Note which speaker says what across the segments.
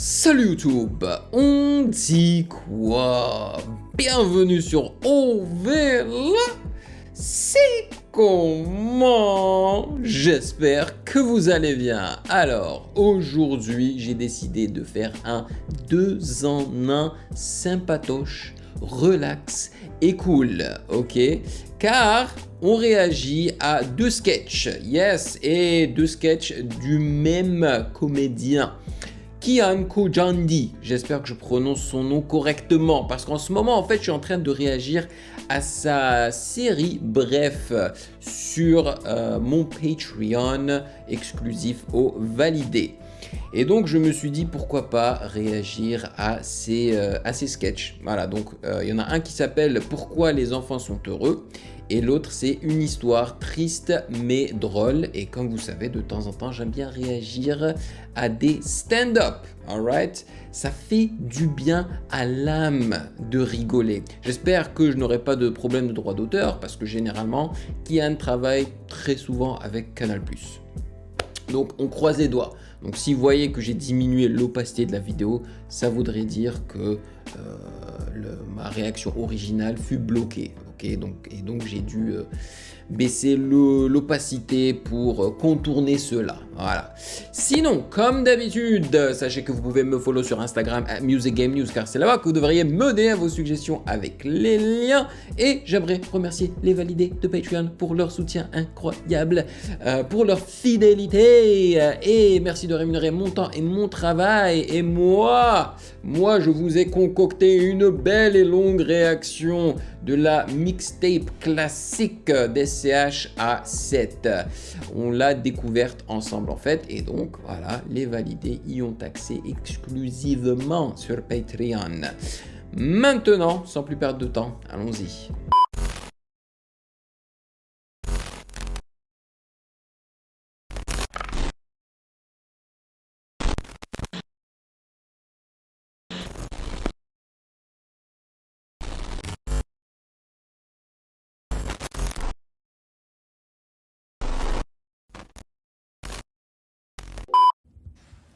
Speaker 1: Salut YouTube, on dit quoi? Bienvenue sur OVLA. C'est comment? J'espère que vous allez bien. Alors, aujourd'hui, j'ai décidé de faire un 2 en 1 sympatoche, relax et cool, ok? Car on réagit à 2 sketchs, yes, et 2 sketchs du même comédien. Kian Kojandi, j'espère que je prononce son nom correctement parce qu'en ce moment en fait je suis en train de réagir à sa série Bref sur mon Patreon exclusif au Validé. Et donc je me suis dit pourquoi pas réagir à ces sketchs. Voilà, donc il y en a un qui s'appelle Pourquoi les enfants sont heureux et l'autre c'est une histoire triste mais drôle. Et comme vous savez, de temps en temps j'aime bien réagir à des stand-up, alright? Ça fait du bien à l'âme de rigoler. J'espère que je n'aurai pas de problème de droit d'auteur parce que généralement Kian travaille très souvent avec Canal+. Donc on croise les doigts. Donc si vous voyez que j'ai diminué l'opacité de la vidéo, ça voudrait dire que ma réaction originale fut bloquée. Okay, donc j'ai dû baisser l'opacité pour contourner cela. Voilà. Sinon, comme d'habitude, sachez que vous pouvez me follow sur Instagram @musicgamenews car c'est là-bas que vous devriez me donner vos suggestions avec les liens. Et j'aimerais remercier les validés de Patreon pour leur soutien incroyable, pour leur fidélité et merci de rémunérer mon temps et mon travail. Et moi, je vous ai concocté une belle et longue réaction de la mixtape classique d'SCH à 7. On l'a découverte ensemble en fait et donc voilà, les validés y ont accès exclusivement sur Patreon. Maintenant, sans plus perdre de temps, allons-y.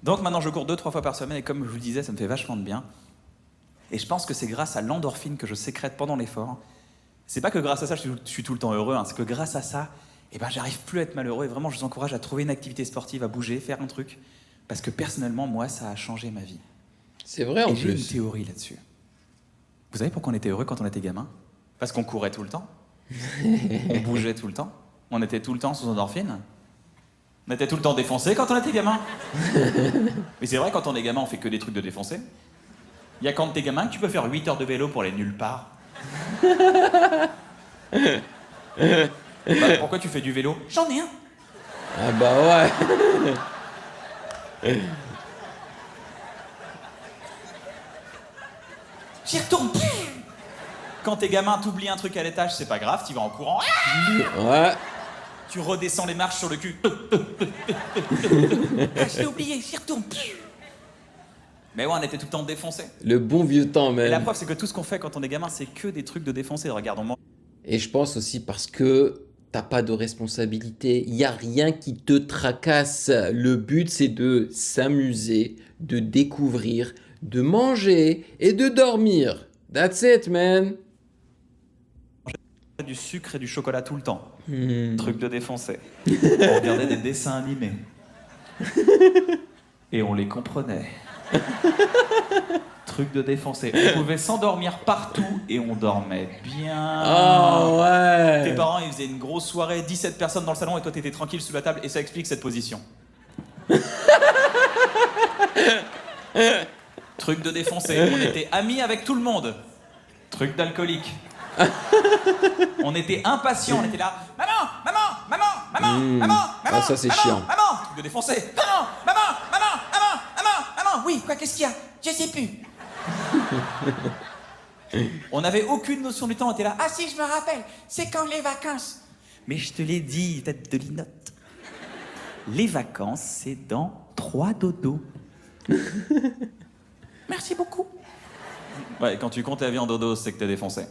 Speaker 2: Donc maintenant je cours 2-3 fois par semaine et comme je vous disais ça me fait vachement de bien. Et je pense que c'est grâce à l'endorphine que je sécrète pendant l'effort. C'est pas que grâce à ça je suis tout le temps heureux, hein, c'est que grâce à ça, j'arrive plus à être malheureux et vraiment je vous encourage à trouver une activité sportive, à bouger, faire un truc. Parce que personnellement moi ça a changé ma vie.
Speaker 1: C'est vrai en
Speaker 2: et
Speaker 1: plus.
Speaker 2: J'ai une théorie là-dessus. Vous savez pourquoi on était heureux quand on était gamin? Parce qu'on courait tout le temps. On bougeait tout le temps. On était tout le temps sous endorphine. On était tout le temps défoncé quand on était gamin. Mais c'est vrai, quand on est gamin, on fait que des trucs de défoncé. Il y a quand t'es gamin que tu peux faire 8 heures de vélo pour aller nulle part. Pourquoi tu fais du vélo? J'en ai un.
Speaker 1: Ah bah ouais.
Speaker 2: J'y retourne. Quand t'es gamin, t'oublies un truc à l'étage, c'est pas grave, t'y vas en courant.
Speaker 1: Ouais.
Speaker 2: Tu redescends les marches sur le cul. Je l'ai oublié, j'y retourne. Mais ouais, on était tout le temps défoncé.
Speaker 1: Le bon vieux temps même.
Speaker 2: Et la preuve, c'est que tout ce qu'on fait quand on est gamin, c'est que des trucs de défoncé. Regarde, on mange.
Speaker 1: Et je pense aussi parce que t'as pas de responsabilité, il n'y a rien qui te tracasse. Le but, c'est de s'amuser, de découvrir, de manger et de dormir. That's it, man.
Speaker 2: Du sucre et du chocolat tout le temps. Truc de défoncé. On regardait des dessins animés. Et on les comprenait. Truc de défoncé. On pouvait s'endormir partout et on dormait bien.
Speaker 1: Oh ouais.
Speaker 2: Tes parents, ils faisaient une grosse soirée, 17 personnes dans le salon et toi t'étais tranquille sous la table et ça explique cette position. Truc de défoncé. On était amis avec tout le monde. Truc d'alcoolique. On était impatients, on était là. Maman, maman, maman, maman, maman, maman.
Speaker 1: Ah, ça c'est
Speaker 2: maman,
Speaker 1: chiant.
Speaker 2: Maman, truc de défoncé. Maman, maman, maman, maman, maman, maman. Oui, quoi, qu'est-ce qu'il y a? Je sais plus. On n'avait aucune notion du temps, on était là. Ah si, je me rappelle, c'est quand les vacances? Mais je te l'ai dit, tête de linotte. Les vacances, c'est dans 3 dodos. Merci beaucoup. Ouais, quand tu comptes la vie en dodo, c'est que t'es défoncé.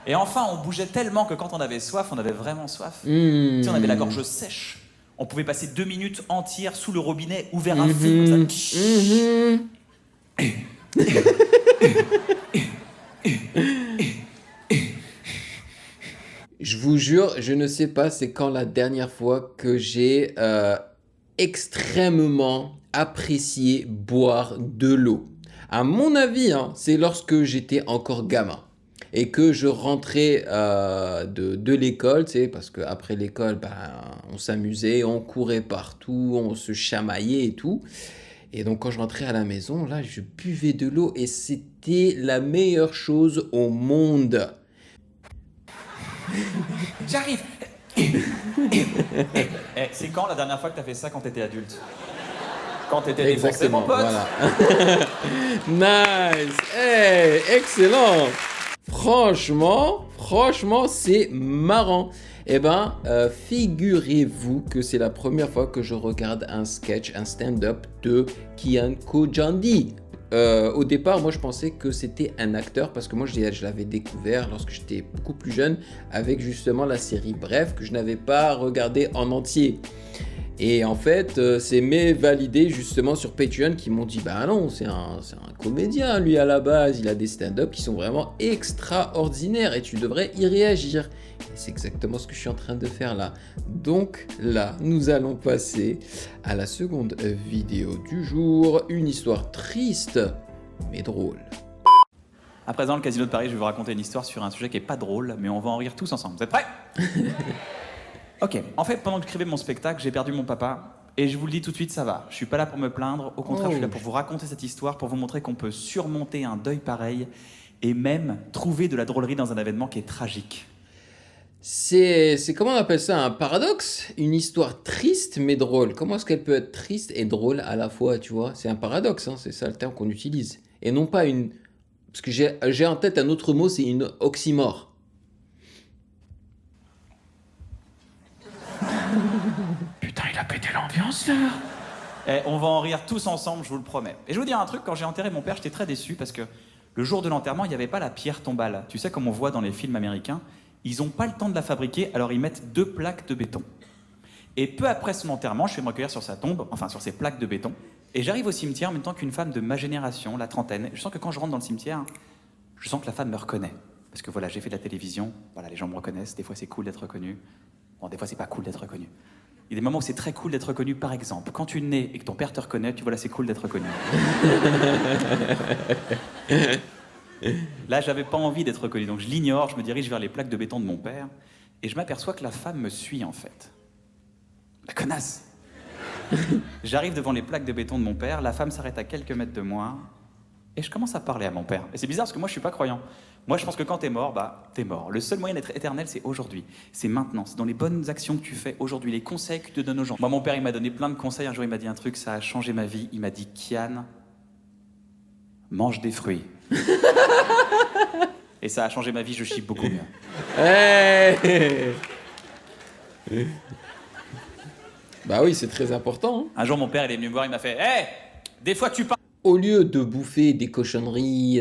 Speaker 2: Et enfin, on bougeait tellement que quand on avait soif, on avait vraiment soif. Tu sais, on avait la gorge sèche. On pouvait passer 2 minutes entières sous le robinet, ouvert à fond, comme ça.
Speaker 1: Je vous jure, je ne sais pas c'est quand la dernière fois que j'ai extrêmement apprécié boire de l'eau. À mon avis, hein, c'est lorsque j'étais encore gamin et que je rentrais de l'école, tu sais, parce qu'après l'école, ben, on s'amusait, on courait partout, on se chamaillait et tout. Et donc quand je rentrais à la maison, là, je buvais de l'eau et c'était la meilleure chose au monde.
Speaker 2: J'arrive. C'est quand la dernière fois que t'as fait ça quand t'étais adulte? Quand t'étais défoncé, mon pote.
Speaker 1: Voilà. Nice. Hey, excellent. Franchement, c'est marrant. Eh ben, figurez-vous que c'est la première fois que je regarde un sketch, un stand-up de Kian Kojandi. Au départ, moi je pensais que c'était un acteur parce que moi je l'avais découvert lorsque j'étais beaucoup plus jeune avec justement la série Bref que je n'avais pas regardé en entier. Et en fait, c'est mes validés justement sur Patreon qui m'ont dit bah non, c'est un comédien lui à la base, il a des stand-up qui sont vraiment extraordinaires et tu devrais y réagir. Et c'est exactement ce que je suis en train de faire là. Donc là, nous allons passer à la seconde vidéo du jour, une histoire triste mais drôle.
Speaker 2: À présent, le Casino de Paris, je vais vous raconter une histoire sur un sujet qui est pas drôle, mais on va en rire tous ensemble. Vous êtes prêts? Ok, en fait, pendant que j'écrivais mon spectacle, j'ai perdu mon papa. Et je vous le dis tout de suite, ça va. Je suis pas là pour me plaindre. Au contraire, je suis là pour vous raconter cette histoire, pour vous montrer qu'on peut surmonter un deuil pareil et même trouver de la drôlerie dans un événement qui est tragique.
Speaker 1: C'est comment on appelle ça, un paradoxe? Une histoire triste mais drôle. Comment est-ce qu'elle peut être triste et drôle à la fois, tu vois? C'est un paradoxe, hein, c'est ça le terme qu'on utilise. Et non pas une... Parce que j'ai en tête un autre mot, c'est une oxymore.
Speaker 2: Putain, il a pété l'ambiance là. On va en rire tous ensemble, je vous le promets. Et je vais vous dire un truc, quand j'ai enterré mon père, j'étais très déçu parce que le jour de l'enterrement, il n'y avait pas la pierre tombale. Tu sais, comme on voit dans les films américains, ils n'ont pas le temps de la fabriquer, alors ils mettent 2 plaques de béton. Et peu après son enterrement, je vais me recueillir sur sa tombe, enfin sur ces plaques de béton, et j'arrive au cimetière en même temps qu'une femme de ma génération, la trentaine. Et je sens que quand je rentre dans le cimetière, je sens que la femme me reconnaît. Parce que voilà, j'ai fait de la télévision, voilà, les gens me reconnaissent, des fois c'est cool d'être reconnu. Bon, des fois c'est pas cool d'être reconnu. Il y a des moments où c'est très cool d'être reconnu, par exemple, quand tu nais et que ton père te reconnaît, tu vois là c'est cool d'être reconnu. Là, j'avais pas envie d'être reconnu, donc je l'ignore, je me dirige vers les plaques de béton de mon père, et je m'aperçois que la femme me suit en fait. La connasse. J'arrive devant les plaques de béton de mon père, la femme s'arrête à quelques mètres de moi, et je commence à parler à mon père. Et c'est bizarre parce que moi je suis pas croyant. Moi je pense que quand t'es mort, bah t'es mort. Le seul moyen d'être éternel, c'est aujourd'hui. C'est maintenant, c'est dans les bonnes actions que tu fais aujourd'hui, les conseils que tu te donnes aux gens. Moi mon père il m'a donné plein de conseils, un jour il m'a dit un truc, ça a changé ma vie. Il m'a dit, Kian, mange des fruits. Et ça a changé ma vie, je chie beaucoup mieux.
Speaker 1: Hey. Bah oui, c'est très important. Hein.
Speaker 2: Un jour, mon père, il est venu me voir, il m'a fait « Hé, des fois tu parles... »
Speaker 1: Au lieu de bouffer des cochonneries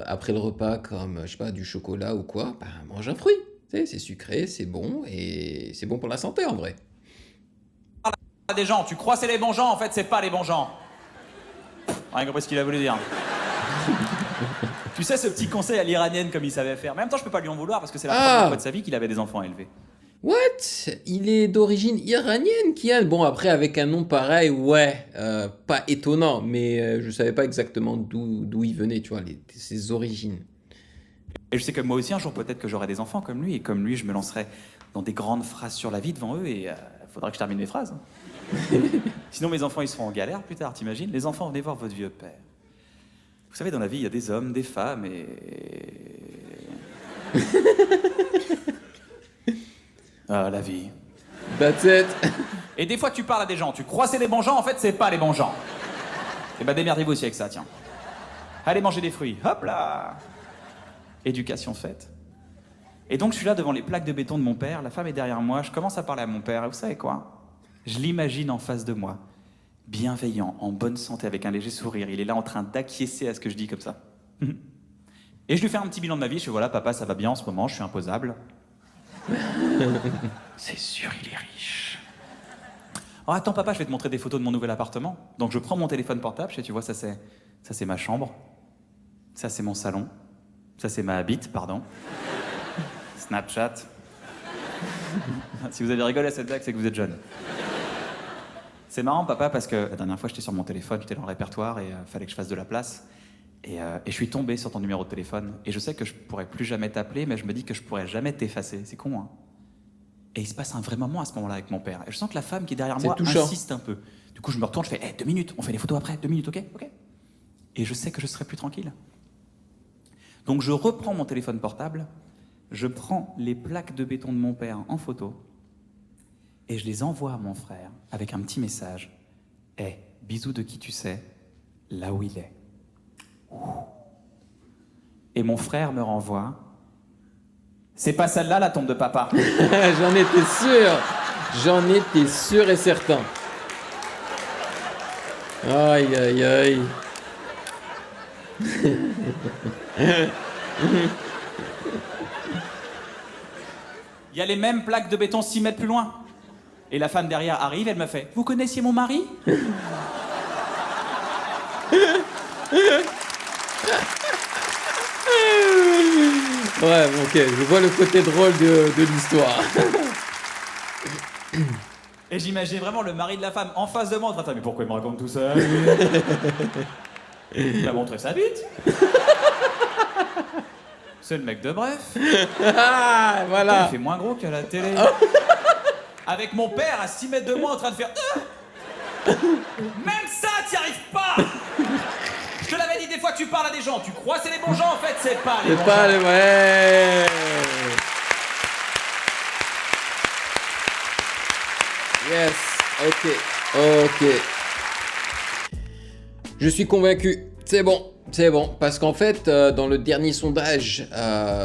Speaker 1: après le repas, comme, je sais pas, du chocolat ou quoi, bah mange un fruit. Tu sais, c'est sucré, c'est bon, et c'est bon pour la santé, en vrai.
Speaker 2: À des gens, tu crois c'est les bons gens, en fait, c'est pas les bons gens. Rien compris ce qu'il a voulu dire. Tu sais, ce petit conseil à l'iranienne comme il savait faire. Mais en même temps, je peux pas lui en vouloir parce que c'est la première fois de sa vie qu'il avait des enfants à élever.
Speaker 1: What? Il est d'origine iranienne, Kian? Bon, après, avec un nom pareil, ouais, pas étonnant, mais je savais pas exactement d'où il venait, tu vois, ses origines.
Speaker 2: Et je sais que moi aussi, un jour, peut-être que j'aurai des enfants comme lui, et comme lui, je me lancerai dans des grandes phrases sur la vie devant eux, et faudra que je termine mes phrases. Sinon, mes enfants, ils seront en galère plus tard, t'imagines? Les enfants, venez voir votre vieux père. Vous savez, dans la vie, il y a des hommes, des femmes, et... Ah, la vie.
Speaker 1: That's it.
Speaker 2: Et des fois, tu parles à des gens, tu crois c'est les bons gens, en fait, c'est pas les bons gens. Et bah, démerdez-vous aussi avec ça, tiens. Allez manger des fruits, hop là. Éducation faite. Et donc, je suis là devant les plaques de béton de mon père, la femme est derrière moi, je commence à parler à mon père, et vous savez quoi? Je l'imagine en face de moi, bienveillant, en bonne santé, avec un léger sourire. Il est là en train d'acquiescer à ce que je dis comme ça. Et je lui fais un petit bilan de ma vie, je fais voilà, papa, ça va bien en ce moment, je suis imposable. C'est sûr, il est riche. Oh, attends papa, je vais te montrer des photos de mon nouvel appartement. Donc je prends mon téléphone portable, tu vois, ça c'est ma chambre. Ça c'est mon salon. Ça c'est ma bite, pardon. Snapchat. Si vous avez rigolé à cette blague, c'est que vous êtes jeune. C'est marrant papa parce que la dernière fois j'étais sur mon téléphone, j'étais dans le répertoire et fallait que je fasse de la place. Et je suis tombé sur ton numéro de téléphone. Et je sais que je pourrais plus jamais t'appeler, mais je me dis que je pourrais jamais t'effacer. C'est con, hein. Et il se passe un vrai moment à ce moment-là avec mon père. Et je sens que la femme qui est derrière moi insiste un peu. Du coup, je me retourne, je fais hey, 2 minutes, on fait les photos après, 2 minutes, ok? Et je sais que je serai plus tranquille. Donc je reprends mon téléphone portable, je prends les plaques de béton de mon père en photo, et je les envoie à mon frère avec un petit message. Hey, bisous de qui tu sais, là où il est. Et mon frère me renvoie. C'est pas celle-là la tombe de papa.
Speaker 1: J'en étais sûr et certain. Aïe aïe aïe.
Speaker 2: Il y a les mêmes plaques de béton 6 mètres plus loin. Et la femme derrière arrive, elle me fait « Vous connaissiez mon mari ?»
Speaker 1: Ouais, bon, ok, je vois le côté drôle de l'histoire.
Speaker 2: Et j'imaginais vraiment le mari de la femme en face de moi en train de faire « Mais pourquoi il me raconte tout ça ?» Il m'a montré sa bite. C'est le mec de Bref.
Speaker 1: Ah, voilà.
Speaker 2: Il fait moins gros qu'à la télé. Avec mon père à 6 mètres de moi en train de faire même ça, t'y arrives pas. Je te l'avais dit des fois que tu parles à des gens, tu crois c'est les bons gens, en fait c'est pas les bons gens.
Speaker 1: C'est pas les... Ouais. Yes, ok. Je suis convaincu, c'est bon, parce qu'en fait, dans le dernier sondage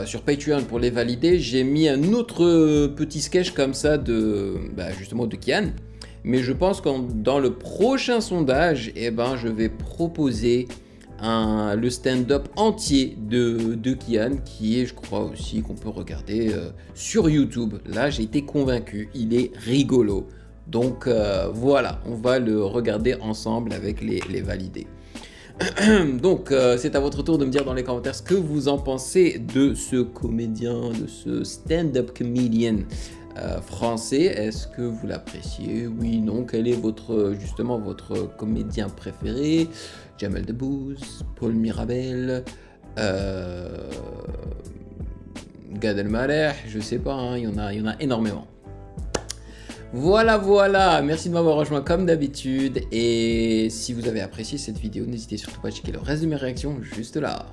Speaker 1: sur Patreon pour les valider, j'ai mis un autre petit sketch comme ça justement de Kian. Mais je pense que dans le prochain sondage, je vais proposer le stand-up entier de Kian, qui est, je crois aussi, qu'on peut regarder sur YouTube. Là, j'ai été convaincu, il est rigolo. Donc voilà, on va le regarder ensemble avec les validés. Donc c'est à votre tour de me dire dans les commentaires ce que vous en pensez de ce comédien, de ce stand-up comedian français. Est-ce que vous l'appréciez? Oui, non? Quel est votre comédien préféré? Jamel Debbouze, Paul Mirabel, Gad Elmaleh, je sais pas, hein, il y en a énormément. Voilà, merci de m'avoir rejoint comme d'habitude, et si vous avez apprécié cette vidéo, n'hésitez surtout pas à checker le reste de mes réactions juste là.